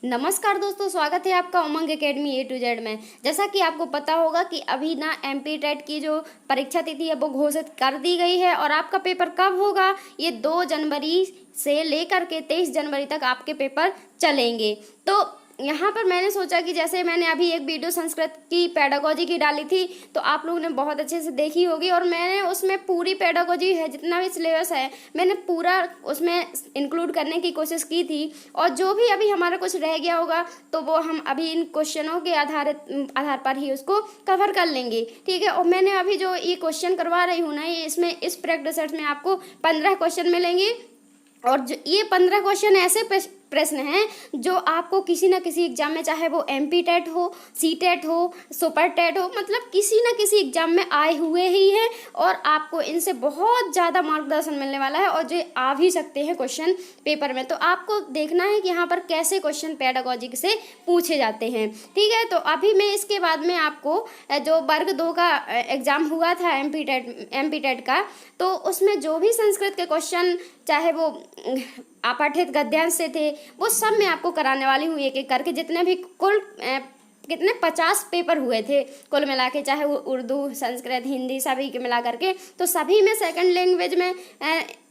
नमस्कार दोस्तों, स्वागत है आपका उमंग एकेडमी A to Z में। जैसा कि आपको पता होगा कि अभी ना MP टेट की जो परीक्षा तिथि है वो घोषित कर दी गई है और आपका पेपर कब होगा, ये 2 जनवरी से लेकर के 23 जनवरी तक आपके पेपर चलेंगे। तो यहाँ पर मैंने सोचा कि जैसे मैंने अभी एक वीडियो संस्कृत की पेडागोजी की डाली थी तो आप लोगों ने बहुत अच्छे से देखी होगी और मैंने उसमें पूरी पेडागोजी है, जितना भी सिलेबस है मैंने पूरा उसमें इंक्लूड करने की कोशिश की थी। और जो भी अभी हमारा कुछ रह गया होगा तो वो हम अभी इन क्वेश्चनों के आधार पर ही उसको कवर कर लेंगे, ठीक है। और मैंने अभी जो ये क्वेश्चन करवा रही हूँ ना, ये इसमें इस प्रैक्टिस सेट में आपको 15 क्वेश्चन मिलेंगे और जो ये 15 क्वेश्चन ऐसे प्रश्न हैं जो आपको किसी न किसी एग्जाम में, चाहे वो MP टेट हो, C टेट हो, सुपर टेट हो, मतलब किसी न किसी एग्जाम में आए हुए ही हैं और आपको इनसे बहुत ज़्यादा मार्गदर्शन मिलने वाला है और जो आ भी सकते हैं क्वेश्चन पेपर में। तो आपको देखना है कि यहाँ पर कैसे क्वेश्चन पेडागोजी से पूछे जाते हैं, ठीक है। तो अभी मैं इसके बाद में आपको जो वर्ग 2 का एग्ज़ाम हुआ था MP टेट का, तो उसमें जो भी संस्कृत के क्वेश्चन, चाहे वो अपठित गद्यांश से थे, वो सब मैं आपको कराने वाली हूँ एक एक करके। जितने भी कुल कितने 50 पेपर हुए थे कुल मिला के, चाहे वो उर्दू, संस्कृत, हिंदी सभी के मिला करके, तो सभी में सेकंड लैंग्वेज में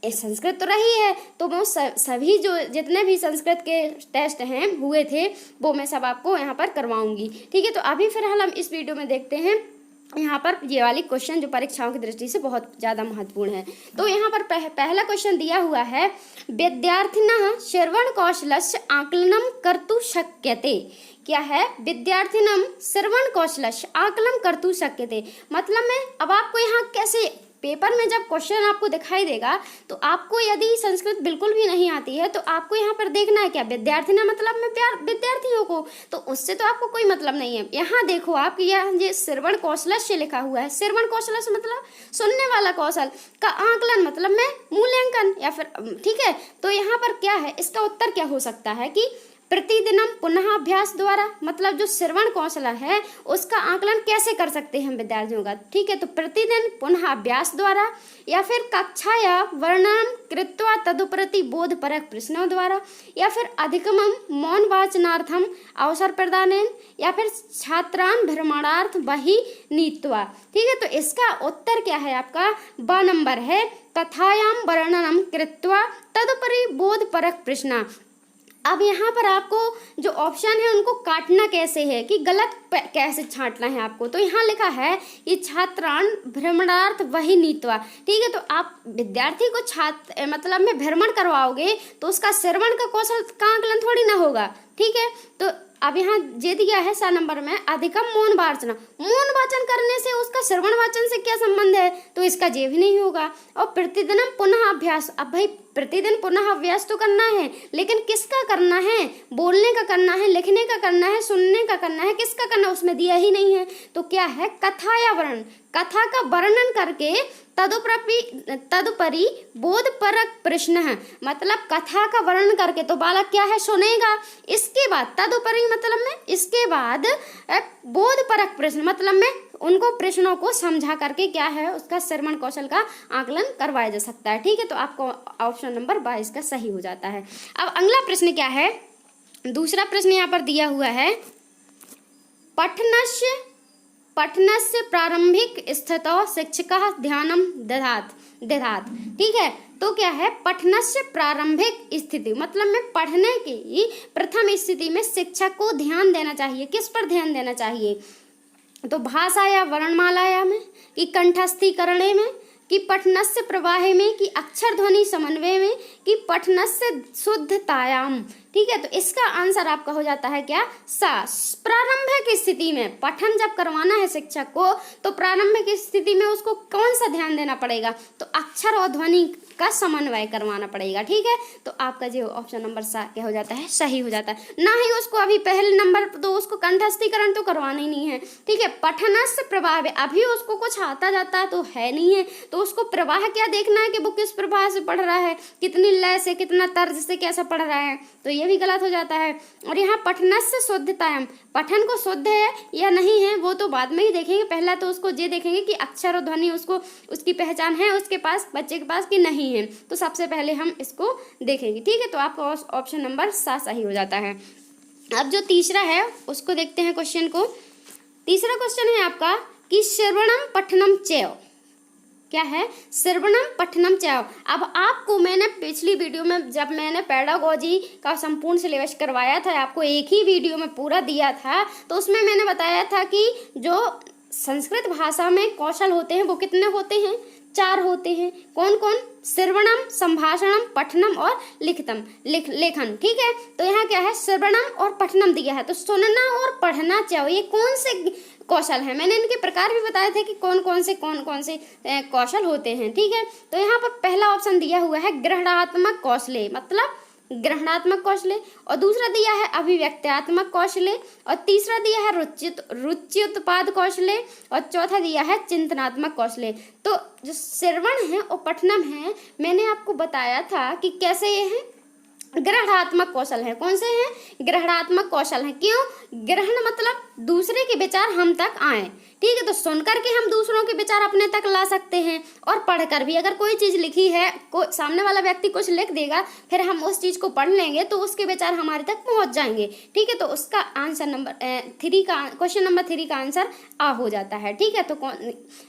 संस्कृत तो रही है, तो वो सभी जो जितने भी संस्कृत के टेस्ट हैं हुए थे वो मैं सब आपको यहाँ पर करवाऊँगी, ठीक है। तो अभी फिलहाल हम इस वीडियो में देखते हैं यहाँ पर ये वाली क्वेश्चन जो परीक्षाओं की दृष्टि से बहुत ज़्यादा महत्वपूर्ण है। तो यहाँ पर पहला क्वेश्चन दिया हुआ है, विद्यार्थिनः श्रवण कौशलस्य आकलनम कर्तुं शक्यते। क्या है? विद्यार्थिनम श्रवण कौशलस्य आकलन कर्तुं शक्यते। मतलब में अब आपको यहाँ कैसे पेपर में जब क्वेश्चन आपको दिखाई देगा तो आपको यदि संस्कृत बिल्कुल भी नहीं आती है तो आपको यहाँ पर देखना है क्या विद्यार्थी ना, मतलब में प्यार विद्यार्थियों को, तो उससे तो आपको कोई मतलब नहीं है। यहाँ देखो आप, ये श्रवण कौशलस्य लिखा हुआ है। श्रवण कौशलस्य मतलब सुनने वाला कौशल का, आकलन मतलब में मूल्यांकन या फिर, ठीक है। तो यहाँ पर क्या है, इसका उत्तर क्या हो सकता है कि प्रतिदिनम पुनः अभ्यास द्वारा, मतलब जो श्रवण कौशल है उसका आकलन कैसे कर सकते हैं हम विद्यार्थियों का, ठीक है। तो प्रतिदिन पुनः अभ्यास द्वारा, या फिर कक्षाया वर्णनम कृत्वा तदुपरति बोधपरक प्रश्नों द्वारा, या फिर अधिकमम मौन वाचनार्थम अवसर प्रदानेन, या फिर छात्रान भ्रमणार्थ बहि नीत्वा, ठीक है। तो इसका उत्तर क्या है आपका? ब नंबर है, कथायाम वर्णनम कृत्वा तदुपरि बोधपरक प्रश्न। अब यहाँ पर आपको जो ऑप्शन है उनको काटना कैसे है कि गलत कैसे छांटना है आपको। तो यहाँ लिखा है कि छात्रान भ्रमणार्थ वही नीतवा, ठीक है। तो आप विद्यार्थी को छात्र मतलब में भ्रमण करवाओगे तो उसका श्रवण का कौशल का आकलन थोड़ी ना होगा, ठीक है। तो अब यहाँ जे दिया है सा नंबर में, अधिकम मौन वाचन, मौन वाचन करने से उसका श्रवण वाचन से क्या संबंध है, तो इसका जे भी नहीं होगा। और प्रतिदिन पुनः अभ्यास, अब भाई प्रतिदिन पुनः अभ्यास तो करना है, लेकिन किसका करना है? बोलने का करना है, लिखने का करना है, सुनने का करना है, किसका करना है उसमें दिया ही नहीं है। तो क्या है? कथाया वर्णन, कथा का वर्णन करके तदुपरि बोधपरक प्रश्न है, मतलब कथा का वर्णन करके तो बालक क्या है, सुनेगा। इसके बाद तदुपरि मतलब में इसके बाद बोधपरक प्रश्न मतलब में उनको प्रश्नों को समझा करके क्या है उसका श्रवण कौशल का आकलन करवाया जा सकता है, ठीक है। तो आपको ऑप्शन नंबर 22 का सही हो जाता है। अब अगला प्रश्न क्या है? दूसरा प्रश्न यहाँ पर दिया हुआ है, पठनस्य प्रारंभिक स्थितौ शिक्षकः ध्यानम दधात, ठीक है। तो क्या है? पठनस्य प्रारंभिक स्थिति मतलब में पढ़ने की प्रथम स्थिति में शिक्षक को ध्यान देना चाहिए। किस पर ध्यान देना चाहिए? तो भाषा या वर्णमाला में, कि कंठस्थीकरण में, कि पठनस्य प्रवाह में, कि अक्षर ध्वनि समन्वय में, कि पठनस्य शुद्धतायाम, ठीक है। तो इसका आंसर आपका हो जाता है क्या? सा। प्रारंभिक स्थिति में पठन जब करवाना है शिक्षक को तो प्रारंभिक स्थिति में उसको कौन सा ध्यान देना पड़ेगा? तो अक्षर और ध्वनि का समन्वय करवाना पड़ेगा, ठीक है। तो आपका जो ऑप्शन नंबर सा क्या हो जाता है? सही हो जाता है। ना ही उसको अभी पहले नंबर तो उसको कंठस्थीकरण तो करवाना ही नहीं है, ठीक है। पठनस्य प्रवाह, अभी उसको कुछ आता जाता तो है नहीं है, तो उसको प्रवाह क्या देखना है कि वो किस प्रवाह से पढ़ रहा है, कितनी लय से, कितना तर्ज से कैसा पढ़ रहा है, तो ये भी गलत हो जाता है। और यहाँ पठनस्य शुद्धतायाम, पठन को शुद्ध है या नहीं है वो तो बाद में ही देखेंगे, पहला तो उसको ये देखेंगे कि अक्षर और ध्वनि उसको उसकी पहचान है उसके पास, बच्चे के पास कि नहीं है, तो सबसे पहले हम इसको देखेंगे, ठीक है। तो आपका ऑप्शन नंबर 7 सही हो जाता है। अब जो तीसरा है उसको देखते हैं क्वेश्चन को। तीसरा क्वेश्चन है आपका कि श्रवणम पठनम चैव, क्या है? श्रवणम पठनम चैव। अब आपको मैंने पिछली वीडियो में जब मैंने पेडागोजी का संपूर्ण सिलेबस करवाया था, आपको एक ही वीडियो में पूरा दिया था, तो उसमें मैंने बताया था कि जो संस्कृत भाषा में कौशल होते हैं वो कितने होते हैं? 4 होते हैं। कौन कौन? श्रवणम, संभाषणम, पठनम और लेखन। ठीक है, तो यहाँ क्या है? श्रवणम और पठनम दिया है, तो सुनना और पढ़ना चाहिए। कौन से कौशल है? मैंने इनके प्रकार भी बताए थे कि कौन कौन से कौशल होते हैं। ठीक है, तो यहाँ पर पहला ऑप्शन दिया हुआ है ग्रहणात्मक कौशले, मतलब ग्रहणात्मक कौशले, और दूसरा दिया है अभिव्यक्त्यात्मक कौशले, और तीसरा दिया है रुच्योत्पाद कौशले, और चौथा दिया है चिंतनात्मक कौशले। तो जो श्रवण है और पठनम है, मैंने आपको बताया था कि कैसे ये है, ग्रहणात्मक कौशल है। कौन से हैं? ग्रहणात्मक कौशल है। क्यों? ग्रहण मतलब दूसरे के विचार हम तक आए। ठीक है, तो सुनकर के हम दूसरों के विचार अपने तक ला सकते हैं, और पढ़कर भी। अगर कोई चीज लिखी है, सामने वाला व्यक्ति कुछ लिख देगा, फिर हम उस चीज को पढ़ लेंगे तो उसके विचार हमारे तक पहुंच जाएंगे। ठीक है, तो उसका आंसर क्वेश्चन नंबर 3 का आंसर आ हो जाता है। ठीक है, तो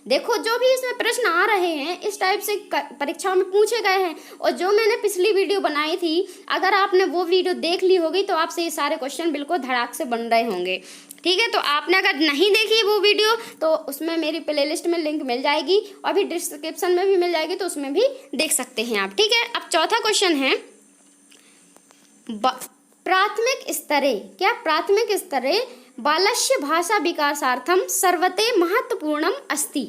देखो जो भी इसमें प्रश्न आ रहे हैं इस टाइप से परीक्षाओं में पूछे गए हैं, और जो मैंने पिछली वीडियो बनाई थी, अगर आपने वो वीडियो देख ली होगी तो आपसे ये सारे क्वेश्चन बिल्कुल धड़ाक से बन रहे होंगे। ठीक है, तो आपने अगर नहीं देखी वो वीडियो तो उसमें मेरी प्लेलिस्ट में लिंक मिल जाएगी, और भी डिस्क्रिप्शन में भी मिल जाएगी, तो उसमें भी देख सकते हैं आप। ठीक है, अब चौथा क्वेश्चन है प्राथमिक स्तरे, क्या? प्राथमिक स्तरे बालस्य भाषा विकासार्थम सर्वते महत्वपूर्णम अस्ति,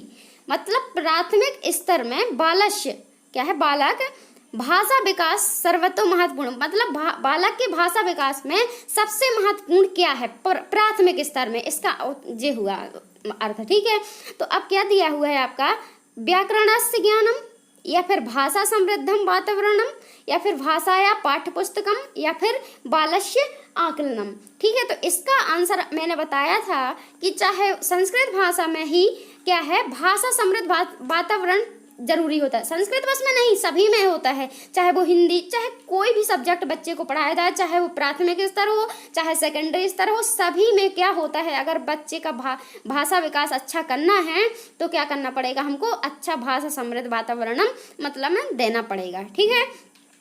मतलब प्राथमिक स्तर में बालस्य, क्या है? बालक भाषा विकास सर्वतो महत्वपूर्ण, मतलब बालक के भाषा विकास में सबसे महत्वपूर्ण क्या है प्राथमिक स्तर में, इसका ये हुआ अर्थ। ठीक है, तो अब क्या दिया हुआ है आपका? व्याकरणस्य ज्ञानम, या फिर भाषा समृद्धम वातावरणम, या फिर भाषाया पाठ्यपुस्तकम, या फिर बालस्य आकलनम। ठीक है, तो इसका आंसर मैंने बताया था कि चाहे संस्कृत भाषा में ही क्या है, भाषा समृद्ध वातावरण जरूरी होता है। संस्कृत बस में नहीं, सभी में होता है, चाहे वो हिंदी, चाहे कोई भी सब्जेक्ट बच्चे को पढ़ाया जाए, चाहे वो प्राथमिक स्तर हो चाहे सेकेंडरी स्तर हो, सभी में क्या होता है, अगर बच्चे का भाषा विकास अच्छा करना है तो क्या करना पड़ेगा हमको? अच्छा भाषा समृद्ध वातावरण मतलब में देना पड़ेगा। ठीक है,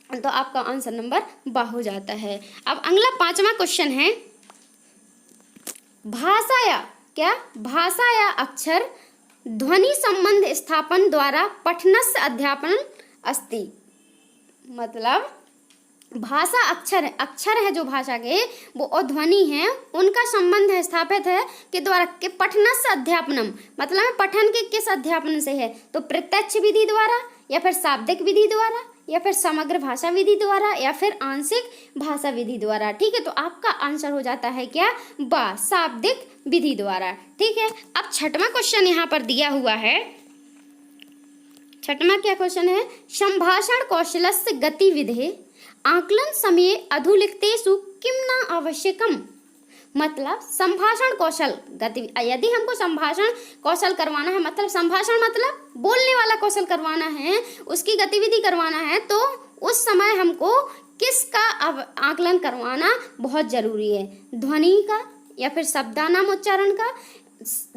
तो आपका आंसर नंबर बा हो जाता है। अब अगला 5वां क्वेश्चन है भाषाया, क्या? भाषाया अक्षर ध्वनि संबंध स्थापन द्वारा पठनस्य अध्यापन अस्ति, मतलब भाषा अक्षर है जो भाषा के, वो और ध्वनि है, उनका संबंध है स्थापित है के द्वारा के पठनस्य अध्यापनम, मतलब पठन के किस अध्यापन से है? तो प्रत्यक्ष विधि द्वारा, या फिर शाब्दिक विधि द्वारा, या फिर समग्र भाषा विधि द्वारा, या फिर आंशिक भाषा विधि द्वारा। ठीक है, तो आपका आंसर हो जाता है क्या? बा, शाब्दिक विधि द्वारा। ठीक है, अब 6वां क्वेश्चन यहाँ पर दिया हुआ है। 6वां क्या क्वेश्चन है? संभाषण कौशलस्य गतिविधि आकलन समय अधुलिखितेषु किम न आवश्यकम, मतलब संभाषण कौशल गतिविधि, यदि हमको संभाषण कौशल करवाना है, मतलब संभाषण मतलब बोलने वाला कौशल करवाना है, उसकी गतिविधि करवाना है, तो उस समय हमको किसका आकलन करवाना बहुत जरूरी है? ध्वनि का, या फिर शब्दानाम उच्चारण का,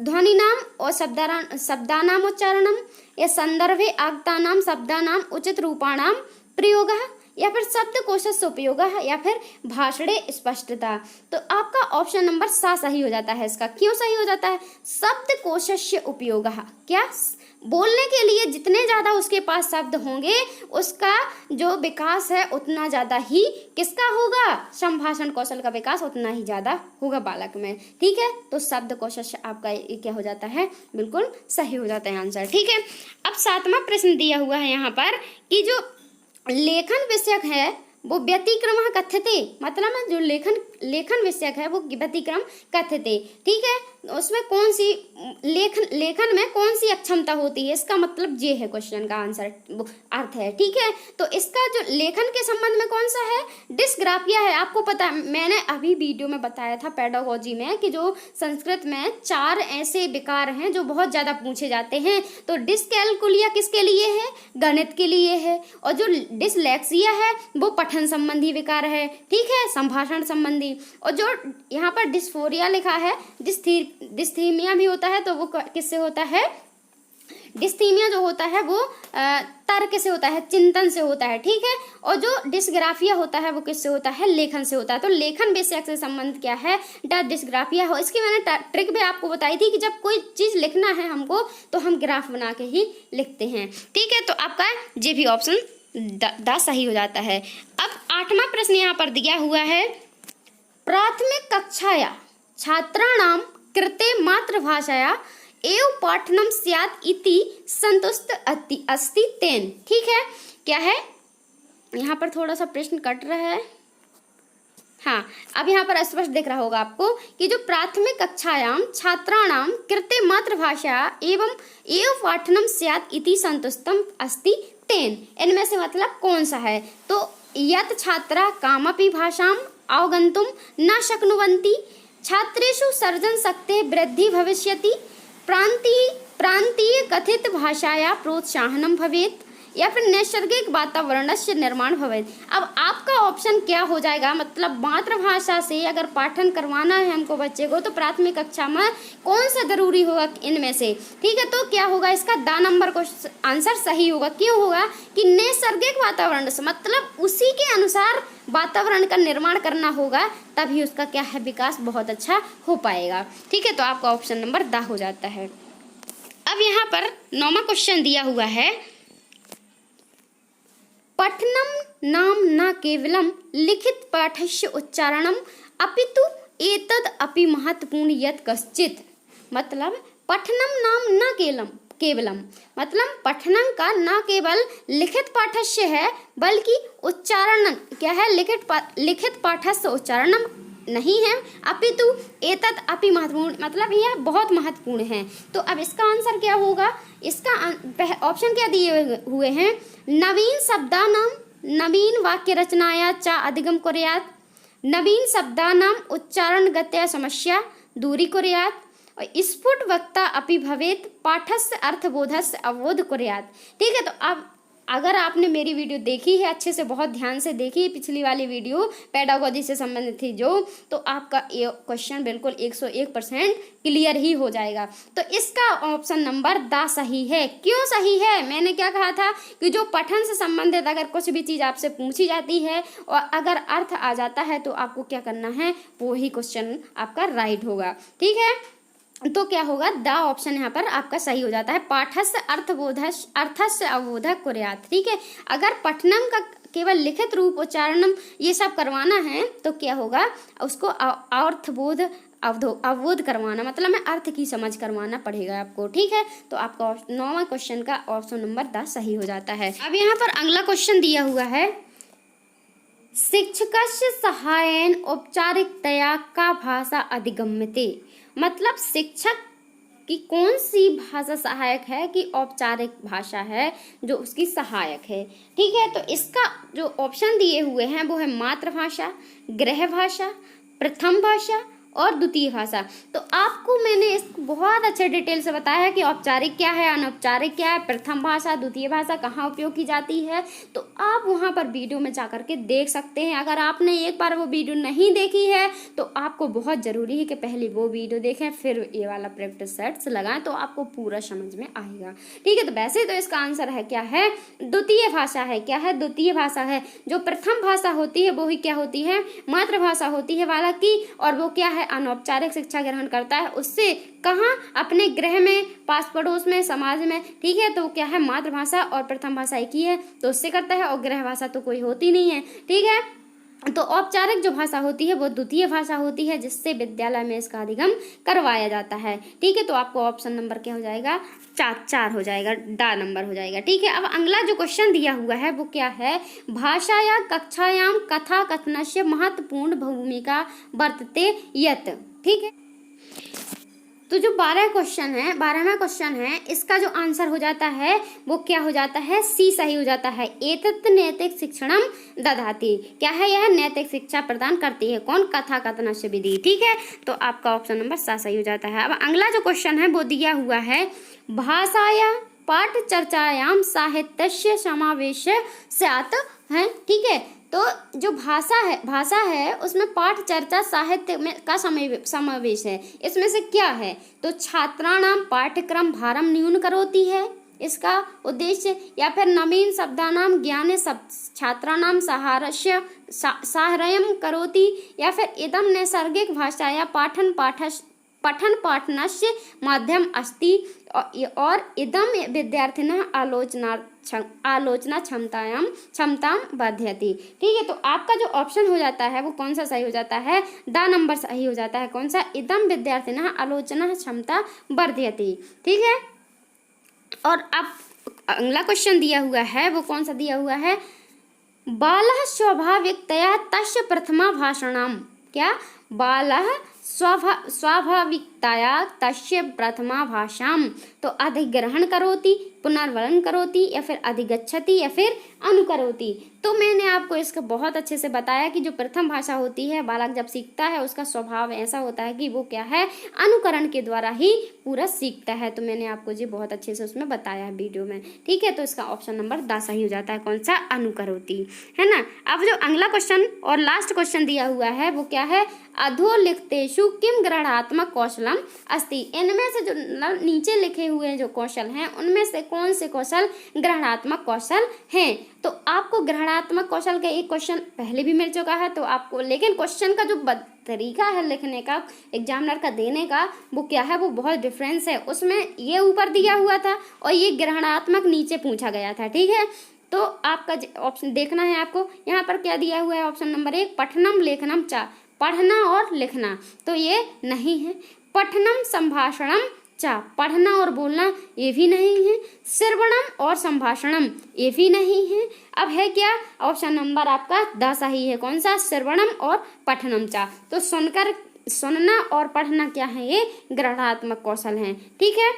ध्वनि नाम और शब्दानाम उच्चारणम, या संदर्भे आगतानाम शब्दानाम उचित रूपाणाम प्रयोगः, या फिर शब्दकोशस्य उपयोगः, या फिर भाषणे स्पष्टता। तो आपका ऑप्शन नंबर 7 सही हो जाता है। इसका क्यों सही हो जाता है? शब्दकोशस्य उपयोगः, क्या? बोलने के लिए जितने ज्यादा उसके पास शब्द होंगे उसका जो विकास है उतना ज्यादा ही किसका होगा? संभाषण कौशल का विकास उतना ही ज्यादा होगा बालक में। ठीक है, तो शब्दकोशस्य आपका ये क्या हो जाता है? बिल्कुल सही हो जाता है आंसर। ठीक है, अब 7वां प्रश्न दिया हुआ है यहाँ पर कि जो लेखन विषयक है वो व्यतिक्रम कथ्यते, मतलब जो लेखन विषयक है वो व्यतिक्रम कथ्यते। ठीक है, उसमें कौन सी लेखन में कौन सी अक्षमता होती है, इसका मतलब ये है क्वेश्चन का आंसर अर्थ है। ठीक है, तो इसका जो लेखन के संबंध में कौन सा है? डिस्ग्राफिया है। आपको पता है, मैंने अभी वीडियो में बताया था पेडागोजी में कि जो संस्कृत में 4 ऐसे विकार हैं जो बहुत ज्यादा पूछे जाते हैं। तो डिसकैलकुलिया किसके लिए है? गणित के लिए है। और जो डिसलेक्सिया है वो पठन संबंधी विकार है, ठीक है, संभाषण संबंधी। और जो यहाँ पर डिस्फोरिया लिखा है, डिस्थीमिया भी होता है, तो वो किससे होता है? डिस्थीमिया जो होता है वो तर्क से होता है, चिंतन से होता है, ठीक है। और जो डिस्ग्राफिया होता है वो किससे होता है? लेखन से होता है। तो लेखन विषयक से संबंध क्या है? डिस्ग्राफिया हो। इसकी मैंने ट्रिक भी आपको बताई थी कि जब कोई चीज लिखना है हमको तो हम ग्राफ बना के ही लिखते हैं, ठीक है। तो आपका ये भी ऑप्शन द सही हो जाता है। अब 8वां प्रश्न यहाँ पर दिया हुआ है, प्राथमिक कक्षाया छात्राणां कृते मातृभाषाया एवं पाठनम स्यात् इति संतुष्ट अस्ति तेन, ठीक है। क्या है? यहाँ पर थोड़ा सा प्रश्न कट रहा है, हाँ, अब यहाँ पर स्पष्ट दिख रहा होगा आपको कि जो प्राथमिक कक्षायाम छात्राणां कृते मातृभाषा एवं पाठनम स्यात् इति संतुष्टम अस्ति तेन, इनमें से मतलब कौन सा है? तो यत् छात्रा कामपि भाषाम अवगन्तुं न शक्नुवन्ति, छात्रेषु सर्जन शक्तेः वृद्धि भविष्यति, प्रांतीय कथित भाषाया प्रोत्साहनम भवेत्, या फिर नैसर्गिक वातावरण से निर्माण भवेत्। अब आपका ऑप्शन क्या हो जाएगा? मतलब मातृभाषा से अगर पाठन करवाना है हमको बच्चे को, तो प्राथमिक कक्षा में कौन सा जरूरी होगा इनमें से, ठीक है। तो क्या होगा इसका? द नंबर को आंसर सही होगा। क्यों होगा? कि नैसर्गिक वातावरण से, मतलब उसी के अनुसार वातावरण का निर्माण करना होगा, तभी उसका क्या है? विकास बहुत अच्छा हो पाएगा, ठीक है। तो आपका ऑप्शन नंबर द हो जाता है। अब यहाँ पर 9वां क्वेश्चन दिया हुआ है, पठनम नाम न केवलम लिखित पाठस्य उच्चारणम अपितु एतद अपि महत्वपूर्ण यत् कश्चित्। मतलब पठनम नाम न केवलम मतलब पठनम का न केवल लिखित पाठस्य है, बल्कि उच्चारण क्या है? लिखित पाठस्य उच्चारणम नहीं है, अपितु एतत् अपि महत्वपूर्ण, मतलब यह बहुत महत्वपूर्ण है। तो अब इसका आंसर क्या होगा? इसका ऑप्शन क्या दिए हुए हैं? नवीन शब्दानां नवीन वाक्य रचनाया च अधिगम कुर्यात्, नवीन शब्दानां उच्चारण गत्या समस्या दूरी कुर्यात्, और स्फुट वक्ता अपि भवेत्, पाठस्य अर्थबोधस्य अवबोध कुर्यात्, ठीक है। तो अब अगर आपने मेरी वीडियो देखी है अच्छे से, बहुत ध्यान से देखी है, पिछली वाली वीडियो पेडागोजी से संबंधित थी जो, तो आपका ये क्वेश्चन बिल्कुल 101% क्लियर ही हो जाएगा। तो इसका ऑप्शन नंबर द सही है। क्यों सही है? मैंने क्या कहा था कि जो पठन से संबंधित अगर कुछ भी चीज़ आपसे पूछी जाती है और अगर अर्थ आ जाता है तो आपको क्या करना है? वो ही क्वेश्चन आपका राइट होगा, ठीक है। तो क्या होगा? द ऑप्शन यहाँ पर आपका सही हो जाता है। पाठस्य अर्थस्य अवबोधक कुर्यात्, ठीक है। अगर पठनम का केवल लिखित रूप उच्चारणम ये सब करवाना है तो क्या होगा? उसको अर्थबोध अवबोध करवाना, मतलब में अर्थ की समझ करवाना पड़ेगा आपको, ठीक है। तो आपका 9वां क्वेश्चन का ऑप्शन नंबर द सही हो जाता है। अब यहाँ पर अगला क्वेश्चन दिया हुआ है, शिक्षकस्य सहायेन औपचारिकतया का भाषा अधिगम्यते, मतलब शिक्षक की कौन सी भाषा सहायक है कि औपचारिक भाषा है जो उसकी सहायक है, ठीक है। तो इसका जो ऑप्शन दिए हुए हैं वो है मातृभाषा, गृह भाषा, प्रथम भाषा और द्वितीय भाषा। तो आपको मैंने इसको बहुत अच्छे डिटेल से बताया है कि औपचारिक क्या है, अनौपचारिक क्या है, प्रथम भाषा, द्वितीय भाषा कहाँ उपयोग की जाती है। तो आप वहाँ पर वीडियो में जा करके देख सकते हैं। अगर आपने एक बार वो वीडियो नहीं देखी है तो आपको बहुत ज़रूरी है कि पहले वो वीडियो देखें, फिर ये वाला प्रैक्टिस सेट्स लगाएं, तो आपको पूरा समझ में आएगा, ठीक है। तो वैसे तो इसका आंसर है क्या है? द्वितीय भाषा है। क्या है? द्वितीय भाषा है। जो प्रथम भाषा होती है वो ही क्या होती है? मातृभाषा होती है वाला की, और वो क्या है? अनौपचारिक शिक्षा ग्रहण करता है उससे कहाँ? अपने गृह में, पास पड़ोस में, समाज में, ठीक है। तो क्या है? मातृभाषा और प्रथम भाषा एक ही है तो उससे करता है, और गृह भाषा तो कोई होती नहीं है, ठीक है। तो औपचारिक जो भाषा होती है वो द्वितीय भाषा होती है जिससे विद्यालय में इसका अधिगम करवाया जाता है, ठीक है। तो आपको ऑप्शन नंबर क्या हो जाएगा? 4 हो जाएगा, ड नंबर हो जाएगा, ठीक है। अब अगला जो क्वेश्चन दिया हुआ है वो क्या है? भाषाया कक्षायाम कथा कथनस्य महत्वपूर्ण भूमिका वर्तते यत्, ठीक है। तो जो 12वां क्वेश्चन है इसका जो आंसर हो जाता है वो क्या हो जाता है? सी सही हो जाता है। एतत् नैतिक शिक्षणम ददाति, क्या है? यह नैतिक शिक्षा प्रदान करती है। कौन? कथा कथनस्य विधि, ठीक है। तो आपका ऑप्शन नंबर सा सही हो जाता है। अब अगला जो क्वेश्चन है वो दिया हुआ है, भाषाया पाठ चर्चायाम साहित्यस्य समावेश स्यात् है, ठीक है। तो जो भाषा है उसमें पाठ, चर्चा, साहित्य में का समावेश है। इसमें से क्या है? तो छात्राणाम पाठ्यक्रम भारम न्यून करोति है इसका उद्देश्य, या फिर नवीन शब्दानाम ज्ञाने छात्राणाम साहाय्यम करोति, या फिर इदम नैसर्गिक भाषाया पठन पाठनस्य माध्यम अस्ति, और इदम विद्यार्थिनः आलोचना क्षमताम वर्धयति। ठीक है, तो आपका जो ऑप्शन हो जाता है वो कौन सा सही हो जाता है? ड नंबर सही हो जाता है। कौन सा? इदम विद्यार्थिनः आलोचना क्षमता वर्धयति। ठीक है, और अब अगला क्वेश्चन दिया हुआ है वो कौन सा दिया हुआ है? बालः स्वाभाविकतया तस्य प्रथमा भाषणम। क्या? बालः स्वाभाविकतया तस्य प्रथमा भाषाम, तो अधिग्रहण करोति, पुनर्वलन करोति, या फिर अधिगच्छति, या फिर अनुकरोति। तो मैंने आपको इसका बहुत अच्छे से बताया कि जो प्रथम भाषा होती है, बालक जब सीखता है उसका स्वभाव ऐसा होता है कि वो क्या है? अनुकरण के द्वारा ही पूरा सीखता है। तो मैंने आपको जी बहुत अच्छे से उसमें बताया है वीडियो में। ठीक है, तो इसका ऑप्शन नंबर 10 सही हो जाता है। कौन सा? अनुकरोति, है ना। अब जो अगला क्वेश्चन और लास्ट क्वेश्चन दिया हुआ है वो क्या है? अधोलिखितेषु किम ग्रहणात्मक कौशलम अस्ति। इनमें से जो नीचे लिखे हुए जो कौशल हैं उनमें से कौन से कौशल ग्रहणात्मक कौशल हैं? तो आपको ग्रहणात्मक कौशल का एक क्वेश्चन पहले भी मिल चुका है, तो आपको, लेकिन क्वेश्चन का जो तरीका है लिखने का, एग्जामिनर का देने का, वो क्या है? वो बहुत डिफरेंस है। उसमें ये ऊपर दिया हुआ था और ये ग्रहणात्मक नीचे पूछा गया था। ठीक है, तो आपका ऑप्शन देखना है आपको। यहाँ पर क्या दिया हुआ है? ऑप्शन नंबर 1 पठनम लेखनम च, पढ़ना और लिखना, तो ये नहीं है। पठनम संभाषणम च, पढ़ना और बोलना, ये भी नहीं है। श्रवणम और संभाषणम, ये भी नहीं है। अब है क्या? ऑप्शन नंबर आपका 10 सही है। कौन सा? श्रवणम और पठनम च। तो सुनना और पढ़ना क्या है? ये ग्रहणात्मक कौशल हैं। ठीक है,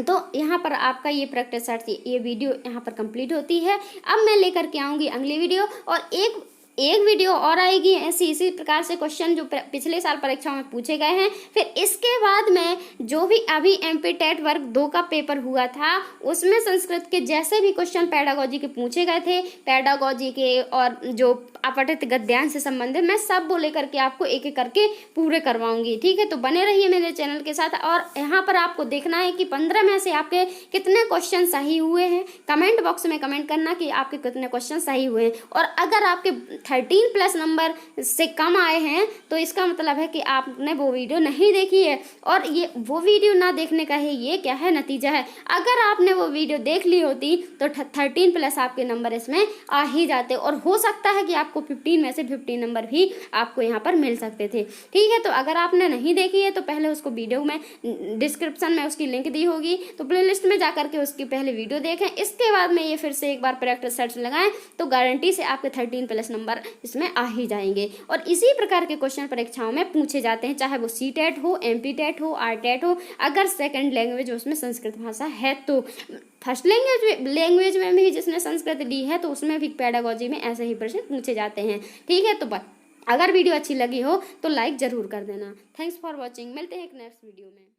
तो यहाँ पर आपका ये प्रैक्टिस सेट, ये वीडियो यहाँ पर कंप्लीट होती है। अब मैं लेकर के आऊँगी अगली वीडियो, और एक वीडियो और आएगी ऐसी इसी प्रकार से क्वेश्चन जो पिछले साल परीक्षाओं में पूछे गए हैं। फिर इसके बाद में जो भी अभी एमपी टेट वर्ग 2 का पेपर हुआ था उसमें संस्कृत के जैसे भी क्वेश्चन पेडागोजी के पूछे गए थे, पेडागोजी के और जो अपठित गद्यांश से संबंधित, मैं सब वो लेकर के आपको एक एक करके पूरे करवाऊंगी। ठीक है, तो बने रहिए मेरे चैनल के साथ। और यहाँ पर आपको देखना है कि 15 में से आपके कितने क्वेश्चन सही हुए हैं। कमेंट बॉक्स में कमेंट करना कि आपके कितने क्वेश्चन सही हुए हैं, और अगर आपके 13+ नंबर से कम आए हैं तो इसका मतलब है कि आपने वो वीडियो नहीं देखी है, और ये वो वीडियो ना देखने का है, ये क्या है? नतीजा है। अगर आपने वो वीडियो देख ली होती तो 13+ आपके नंबर इसमें आ ही जाते, और हो सकता है कि आपको 15 में से 15 नंबर भी आपको यहाँ पर मिल सकते थे। ठीक है, तो अगर आपने नहीं देखी है तो पहले उसको वीडियो में डिस्क्रिप्शन में उसकी लिंक दी होगी, तो प्लेलिस्ट में जाकर के उसकी पहले वीडियो देखें। इसके बाद में ये फिर से एक बार प्रैक्टिस सेट लगाएं तो गारंटी से आपके 13+ नंबर इसमें आ ही जाएंगे। और इसी प्रकार के क्वेश्चन परीक्षाओं में पूछे जाते हैं, चाहे वो सी-टेट हो, एमपी टेट हो, आर-टेट हो। अगर सेकंड लैंग्वेज उसमें संस्कृत भाषा है तो, फर्स्ट लैंग्वेज में भी जिसने संस्कृत ली है तो उसमें भी पेडागोजी में ऐसे ही प्रश्न पूछे जाते हैं। ठीक है, तो अगर वीडियो अच्छी लगी हो तो लाइक जरूर कर देना। Thanks for watching. मिलते हैं एक नेक्स्ट वीडियो में।